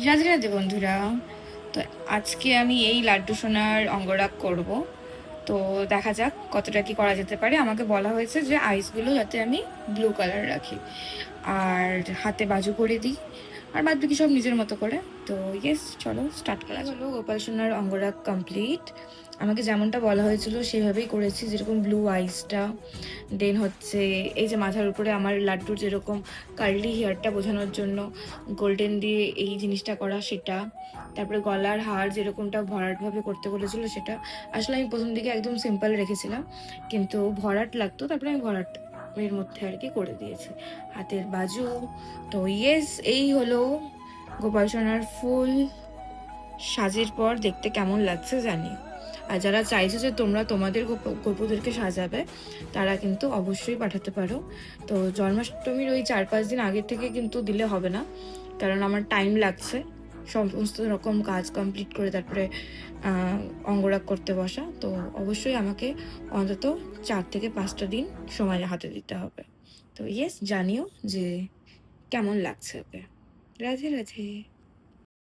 রাধে রাধে বন্ধুরা। তো আজকে আমি এই লাড্ডু সোনার অঙ্গরাগ করব। তো দেখা যাক কতটা কি করা যেতে পারে। আমাকে বলা হয়েছে যে আইসগুলো যাতে আমি ব্লু কালার রাখি আর হাতে বাজু করে দিই, আর বাদ বাকি সব নিজের মতো করে। তো ইয়েস, চলো স্টার্ট করা যাক। হলো গোপাল সোনার অঙ্গরাগ কমপ্লিট। আমাকে যেমনটা বলা হয়েছিল সেভাবেই করেছি, যেরকম ব্লু আইসটা, দেন হচ্ছে এই যে মাথার উপরে আমার লাড্ডুর যেরকম কার্লি হেয়ারটা বোঝানোর জন্য গোল্ডেন দিয়ে এই জিনিসটা করা সেটা, তারপরে গলার হার যেরকমটা ভরাটভাবে করতে বলেছিল সেটা। আসলে আমি প্রথম দিকে একদম সিম্পল রেখেছিলাম, কিন্তু ভরাট লাগতো, তারপরে আমি ভরাট এর মধ্যে আর কি করে দিয়েছি। হাতের বাজু। তো ইয়েস, এই হলো গোপাল সোনার ফুল সাজের পর দেখতে কেমন লাগছে জানি। আর যারা চাইছো যে তোমরা তোমাদের গপুদেরকে সাজাবে, তারা কিন্তু অবশ্যই পাঠাতে পারো। তো জন্মাষ্টমীর ওই 4-5 দিন আগের থেকে কিন্তু দিলে হবে না, কারণ আমার টাইম লাগছে সমস্ত রকম কাজ কমপ্লিট করে তারপরে অঙ্গরাগ করতে বসা। তো অবশ্যই আমাকে অন্তত 4 থেকে 5টা দিন সময় হাতে দিতে হবে। তো ইয়েস, জানিও যে কেমন লাগছে ওকে। রাধে রাধে।